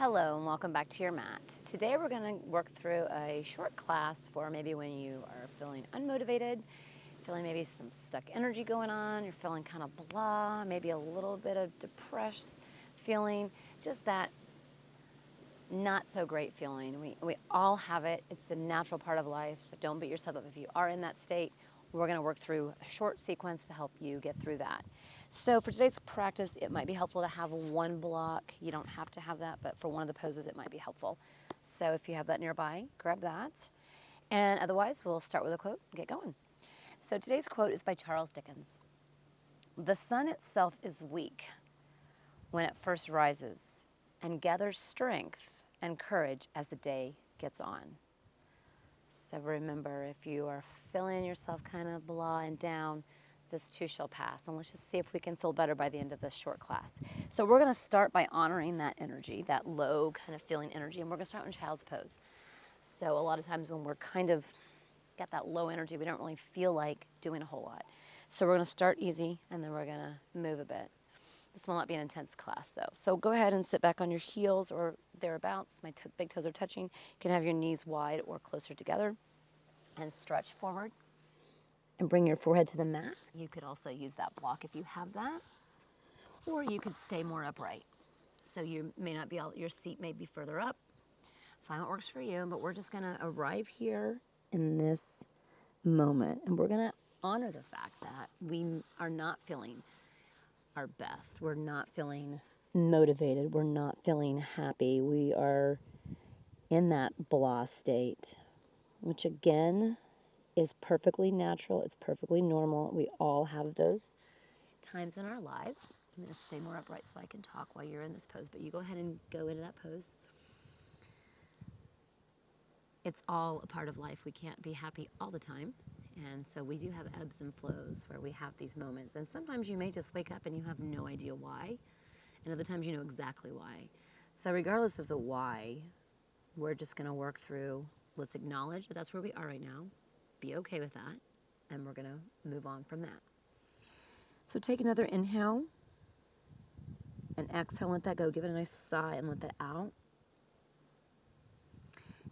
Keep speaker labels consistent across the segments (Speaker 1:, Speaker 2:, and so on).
Speaker 1: Hello and welcome back to your mat. Today we're going to work through a short class for maybe when you are feeling unmotivated, feeling maybe some stuck energy going on, you're feeling kind of blah, maybe a little bit of depressed feeling, just that not so great feeling. We all have it. It's a natural part of life, so don't beat yourself up if you are in that state. We're going to work through a short sequence to help you get through that. So for today's practice, it might be helpful to have one block. You don't have to have that, but for one of the poses, it might be helpful. So if you have that nearby, grab that. And otherwise, we'll start with a quote and get going. So today's quote is by Charles Dickens. "The sun itself is weak when it first rises and gathers strength and courage as the day gets on." So remember, if you are feeling yourself kind of blah and down, this too shall pass. And let's just see if we can feel better by the end of this short class. So we're going to start by honoring that energy, that low kind of feeling energy, and we're going to start in child's pose. So a lot of times when we're kind of got that low energy, we don't really feel like doing a whole lot. So we're going to start easy, and then we're going to move a bit. This will not be an intense class, though. So go ahead and sit back on your heels or thereabouts. My big toes are touching. You can have your knees wide or closer together and stretch forward and bring your forehead to the mat. You could also use that block if you have that, or you could stay more upright. So you may not be your seat may be further up. Find what works for you, but we're just going to arrive here in this moment, and we're going to honor the fact that we are not feeling our best. We're not feeling motivated. We're not feeling happy. We are in that blah state, which again is perfectly natural. It's perfectly normal. We all have those times in our lives. I'm going to stay more upright so I can talk while you're in this pose, but you go ahead and go into that pose. It's all a part of life. We can't be happy all the time. And so we do have ebbs and flows where we have these moments. And sometimes you may just wake up and you have no idea why. And other times you know exactly why. So regardless of the why, we're just going to work through, let's acknowledge that that's where we are right now. Be okay with that. And we're going to move on from that. So take another inhale and exhale, let that go. Give it a nice sigh and let that out.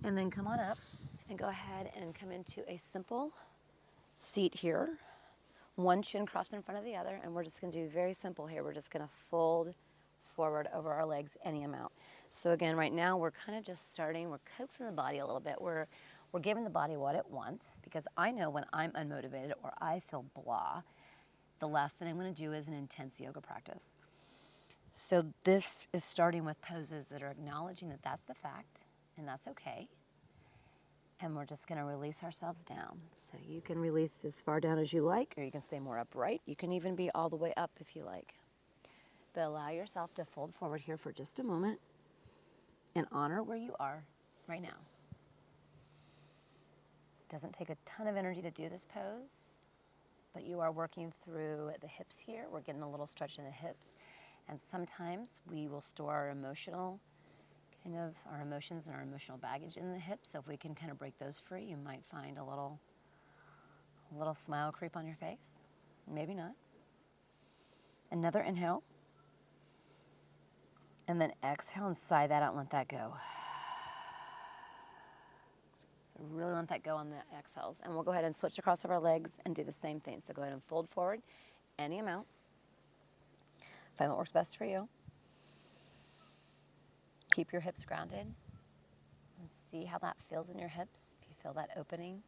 Speaker 1: And then come on up and go ahead and come into a simple seat here. One shin crossed in front of the other, and we're just going to do very simple here. We're just going to fold forward over our legs any amount. So again, right now we're kind of just starting, we're coaxing the body a little bit. We're giving the body what it wants, because I know when I'm unmotivated or I feel blah, the last thing I'm going to do is an intense yoga practice. So this is starting with poses that are acknowledging that that's the fact, and that's okay. And we're just going to release ourselves down. So you can release as far down as you like, or you can stay more upright. You can even be all the way up if you like. But allow yourself to fold forward here for just a moment and honor where you are right now. It doesn't take a ton of energy to do this pose, but you are working through the hips here. We're getting a little stretch in the hips. And sometimes we will store our emotions and our emotional baggage in the hips. So if we can kind of break those free, you might find a little smile creep on your face. Maybe not. Another inhale. And then exhale and sigh that out and let that go. So really let that go on the exhales. And we'll go ahead and switch across of our legs and do the same thing. So go ahead and fold forward any amount. Find what works best for you. Keep your hips grounded. And see how that feels in your hips, if you feel that opening.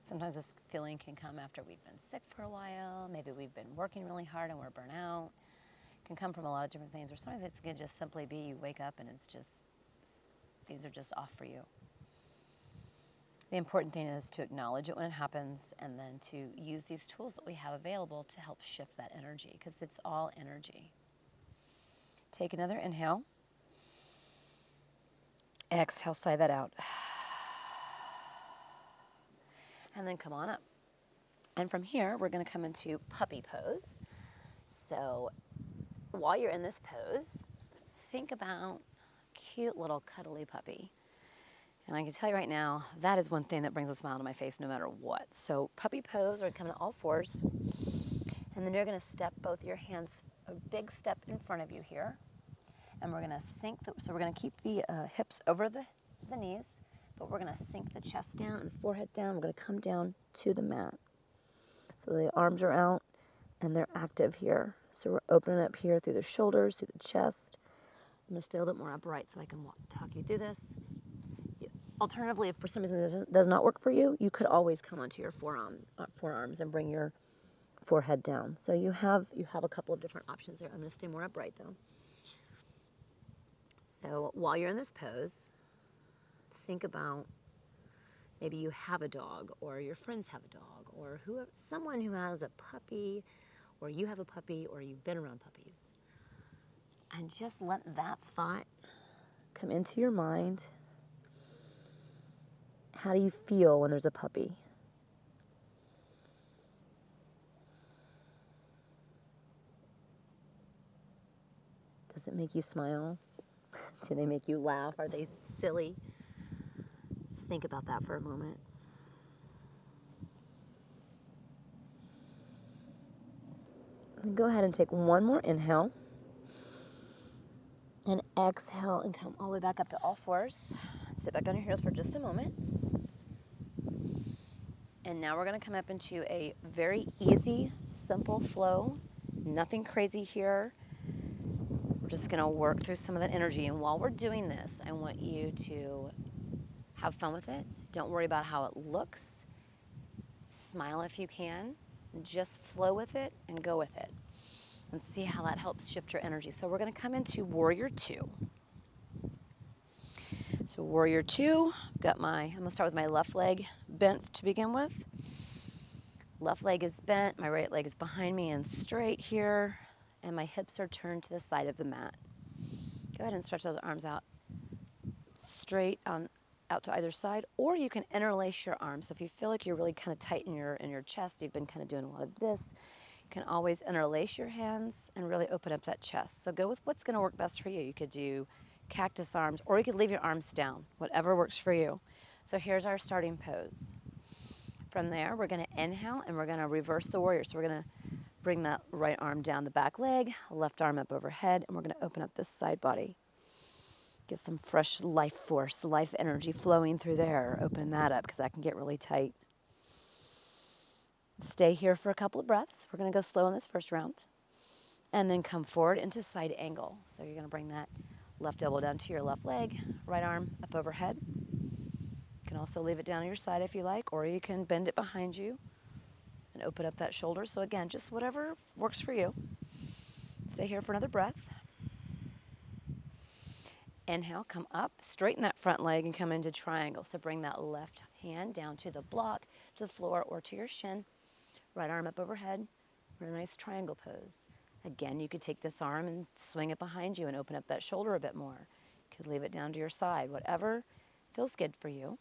Speaker 1: Sometimes this feeling can come after we've been sick for a while. Maybe we've been working really hard and we're burnt out. It can come from a lot of different things. Or sometimes it can just simply be you wake up and it's just, things are just off for you. The important thing is to acknowledge it when it happens and then to use these tools that we have available to help shift that energy, because it's all energy. Take another inhale. Exhale, sigh that out. And then come on up. And from here, we're going to come into puppy pose. So while you're in this pose, think about a cute little cuddly puppy. And I can tell you right now, that is one thing that brings a smile to my face no matter what. So puppy pose, or come to all fours. And And then you're going to step both your hands a big step in front of you here. And we're going to sink, so we're going to keep the hips over the knees, but we're going to sink the chest down and the forehead down. We're going to come down to the mat. So the arms are out and they're active here. So we're opening up here through the shoulders, through the chest. I'm going to stay a little bit more upright so I can talk you through this. Alternatively, if for some reason this does not work for you, you could always come onto your forearms and bring your forehead down. So you have a couple of different options there. I'm going to stay more upright though. So while you're in this pose, think about maybe you have a dog, or your friends have a dog, or someone who has a puppy, or you have a puppy, or you've been around puppies. And just let that thought come into your mind. How do you feel when there's a puppy? Does it make you smile? Do they make you laugh? Are they silly? Just think about that for a moment. And go ahead and take one more inhale. And exhale and come all the way back up to all fours. Sit back on your heels for just a moment. And now we're going to come up into a very easy, simple flow. Nothing crazy here. We're just going to work through some of that energy. And while we're doing this, I want you to have fun with it. Don't worry about how it looks. Smile if you can. Just flow with it and go with it. And see how that helps shift your energy. So we're going to come into Warrior 2. So Warrior 2, I'm going to start with my left leg bent to begin with. Left leg is bent, my right leg is behind me and straight here, and my hips are turned to the side of the mat. Go ahead and stretch those arms out straight out to either side, or you can interlace your arms. So if you feel like you're really kind of tight in your chest, you've been kind of doing a lot of this, you can always interlace your hands and really open up that chest. So go with what's going to work best for you. You could do cactus arms, or you could leave your arms down, whatever works for you. So here's our starting pose. From there, we're going to inhale and we're going to reverse the warrior. So we're going to bring that right arm down the back leg, left arm up overhead, and we're going to open up this side body. Get some fresh life force, life energy flowing through there. Open that up because that can get really tight. Stay here for a couple of breaths. We're going to go slow in this first round. And then come forward into side angle. So you're going to bring that left elbow down to your left leg, right arm up overhead. You can also leave it down to your side if you like, or you can bend it behind you and open up that shoulder. So again, just whatever works for you. Stay here for another breath. Inhale, come up, straighten that front leg and come into triangle. So bring that left hand down to the block, to the floor, or to your shin. Right arm up overhead. We're in a nice triangle pose. Again, you could take this arm and swing it behind you and open up that shoulder a bit more. You could leave it down to your side, whatever feels good for you.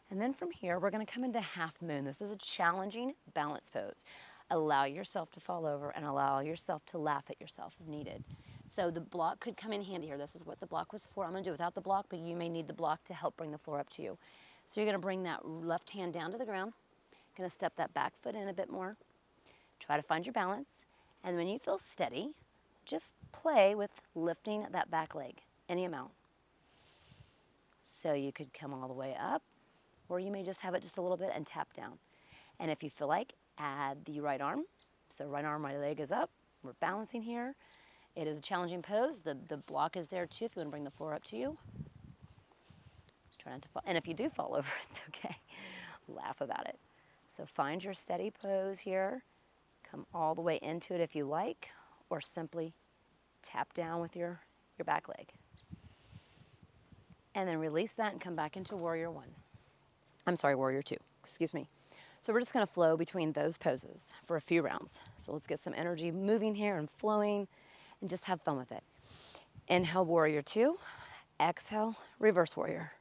Speaker 1: And then from here, we're going to come into half moon. This is a challenging balance pose. Allow yourself to fall over and allow yourself to laugh at yourself if needed. So the block could come in handy here. This is what the block was for. I'm going to do it without the block, but you may need the block to help bring the floor up to you. So you're going to bring that left hand down to the ground. Going to step that back foot in a bit more. Try to find your balance. And when you feel steady, just play with lifting that back leg, any amount. So you could come all the way up, or you may just have it just a little bit and tap down. And if you feel like, add the right arm. So right arm, right leg is up. We're balancing here. It is a challenging pose. The block is there too if you want to bring the floor up to you. Try not to fall. And if you do fall over, it's okay. Laugh about it. So find your steady pose here. Come all the way into it if you like, or simply tap down with your back leg. And then release that and come back into Warrior 1. I'm sorry, Warrior 2, excuse me. So we're just going to flow between those poses for a few rounds. So let's get some energy moving here and flowing and just have fun with it. Inhale, Warrior 2. Exhale, Reverse Warrior.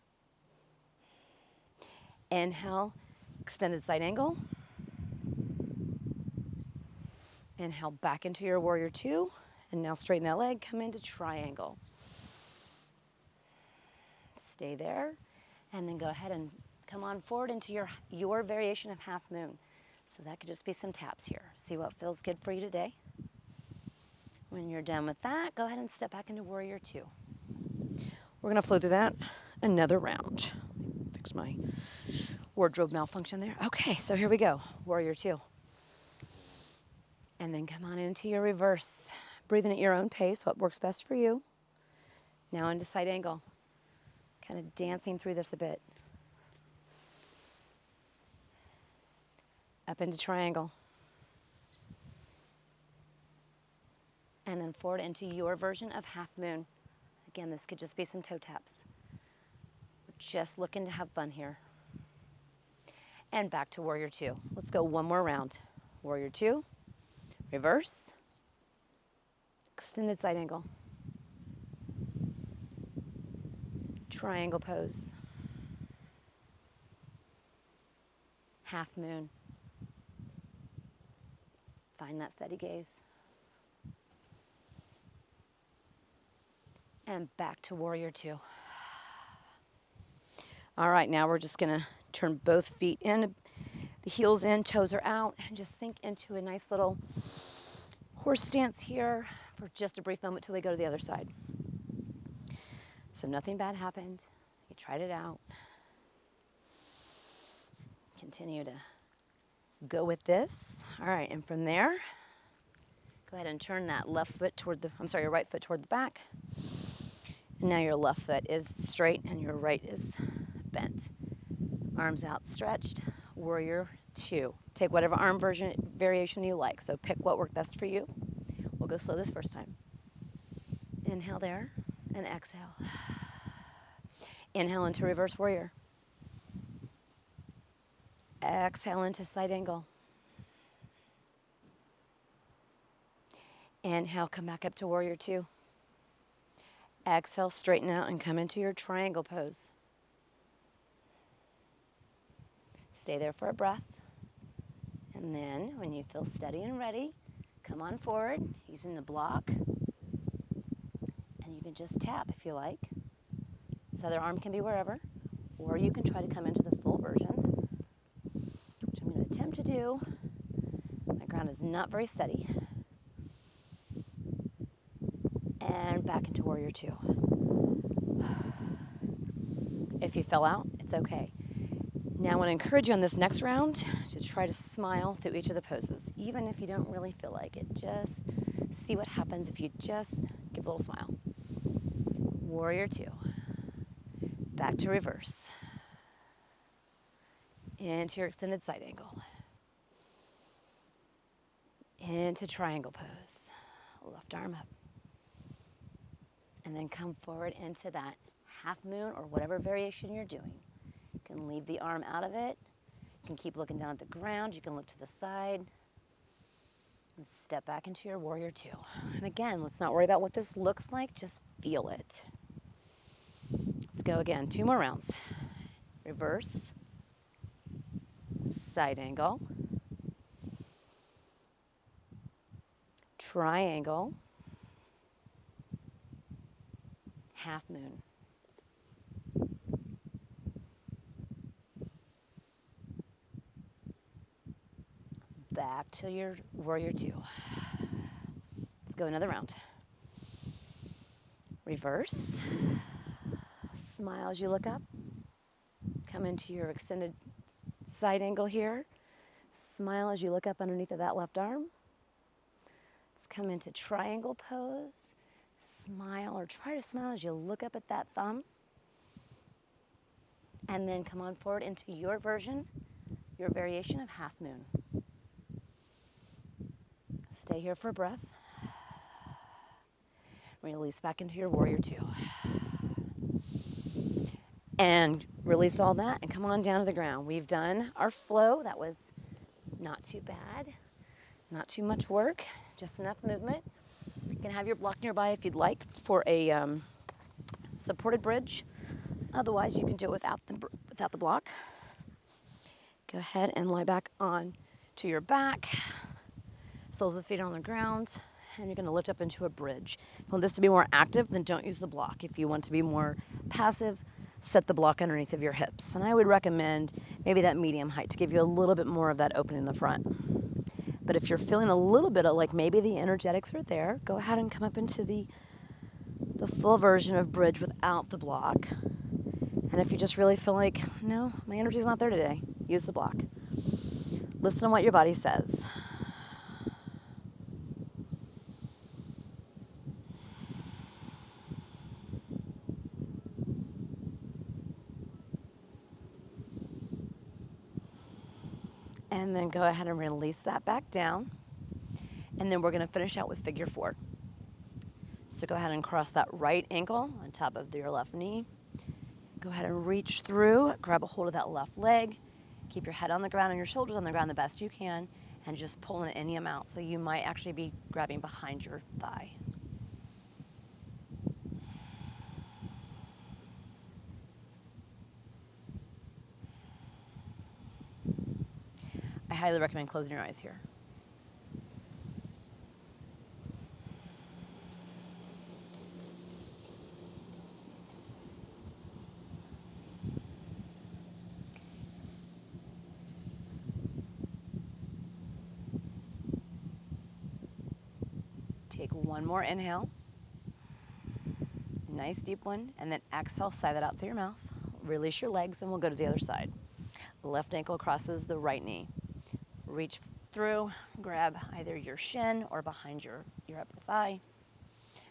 Speaker 1: Inhale, extended side angle. Inhale back into your Warrior 2. And now straighten that leg, come into triangle. Stay there. And then go ahead and come on forward into your variation of half moon. So that could just be some taps here. See what feels good for you today. When you're done with that, go ahead and step back into Warrior Two. We're going to flow through that another round. Fix my wardrobe malfunction there. Okay, so here we go. Warrior Two. And then come on into your reverse. Breathing at your own pace, what works best for you. Now into side angle. Kind of dancing through this a bit. Up into triangle. And then forward into your version of half moon. Again, this could just be some toe taps. We're just looking to have fun here. And back to Warrior Two. Let's go one more round. Warrior Two, reverse, extended side angle, triangle pose, half moon. Find that steady gaze. And back to Warrior Two. All right, now we're just gonna turn both feet in, the heels in, toes are out, and just sink into a nice little horse stance here for just a brief moment till we go to the other side. So nothing bad happened. You tried it out. Continue to go with this. All right, and from there, go ahead and turn that left foot toward the, your right foot toward the back. And now your left foot is straight and your right is bent. Arms outstretched, Warrior Two. Take whatever arm variation you like. So pick what worked best for you. We'll go slow this first time. Inhale there and exhale. Inhale into reverse warrior. Exhale into side angle. Inhale, come back up to Warrior Two. Exhale, straighten out and come into your triangle pose. Stay there for a breath. And then when you feel steady and ready, come on forward using the block. And you can just tap if you like. This other arm can be wherever. Or you can try to come into the full version, which I'm going to attempt to do. My ground is not very steady. And back into Warrior Two. If you fell out, it's okay. Now I want to encourage you on this next round to try to smile through each of the poses, even if you don't really feel like it. Just see what happens if you just give a little smile. Warrior Two. Back to reverse. Into your extended side angle. Into triangle pose. Left arm up. And then come forward into that half moon or whatever variation you're doing. You can leave the arm out of it. You can keep looking down at the ground. You can look to the side. And step back into your Warrior Two. And again, let's not worry about what this looks like. Just feel it. Let's go again. 2 more rounds. Reverse. Side angle. Triangle. Half moon. Back to your Warrior Two. Let's go another round. Reverse. Smile as you look up. Come into your extended side angle here. Smile as you look up underneath of that left arm. Let's come into triangle pose. Smile or try to smile as you look up at that thumb. And then come on forward into your version, your variation of half moon. Stay here for a breath. Release back into your Warrior Two. And release all that and come on down to the ground. We've done our flow. That was not too bad. Not too much work, just enough movement. You can have your block nearby if you'd like for a supported bridge. Otherwise, you can do it without the block. Go ahead and lie back on to your back. Soles of the feet on the ground. And you're going to lift up into a bridge. If you want this to be more active, then don't use the block. If you want to be more passive, set the block underneath of your hips. And I would recommend maybe that medium height to give you a little bit more of that opening in the front. But if you're feeling a little bit of like maybe the energetics are there, go ahead and come up into the full version of bridge without the block. And if you just really feel like, no, my energy's not there today, use the block. Listen to what your body says. And then go ahead and release that back down. And then we're going to finish out with figure 4. So go ahead and cross that right ankle on top of your left knee. Go ahead and reach through, grab a hold of that left leg. Keep your head on the ground and your shoulders on the ground the best you can, and just pull in any amount. So you might actually be grabbing behind your thigh. I highly recommend closing your eyes here. Take one more inhale. Nice deep one, and then exhale, sigh that out through your mouth. Release your legs, and we'll go to the other side. Left ankle crosses the right knee. Reach through, grab either your shin or behind your upper thigh,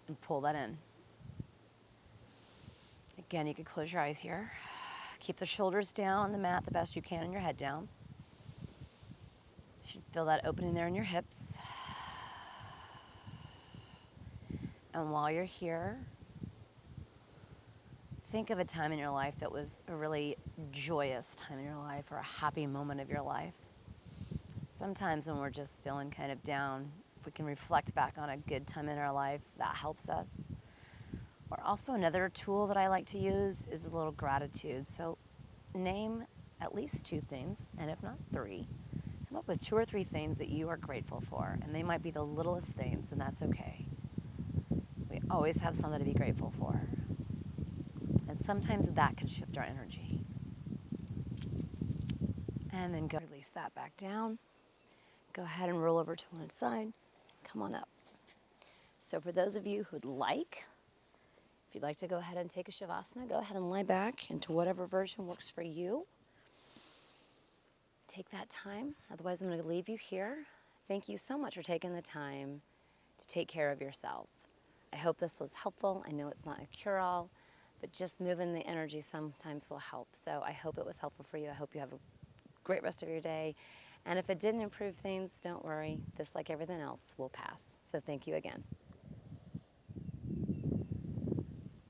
Speaker 1: and pull that in. Again, you could close your eyes here. Keep the shoulders down on the mat the best you can and your head down. You should feel that opening there in your hips. And while you're here, think of a time in your life that was a really joyous time in your life or a happy moment of your life. Sometimes when we're just feeling kind of down, if we can reflect back on a good time in our life, that helps us. Or also another tool that I like to use is a little gratitude. So name at least 2 things, and if not 3. Come up with 2 or 3 things that you are grateful for, and they might be the littlest things, and that's okay. We always have something to be grateful for. And sometimes that can shift our energy. And then go release that back down. Go ahead and roll over to one side. Come on up. So for those of you who'd like, if you'd like to go ahead and take a Shavasana, go ahead and lie back into whatever version works for you. Take that time. Otherwise, I'm going to leave you here. Thank you so much for taking the time to take care of yourself. I hope this was helpful. I know it's not a cure-all, but just moving the energy sometimes will help. So I hope it was helpful for you. I hope you have a great rest of your day. And if it didn't improve things, don't worry. This, like everything else, will pass. So thank you again.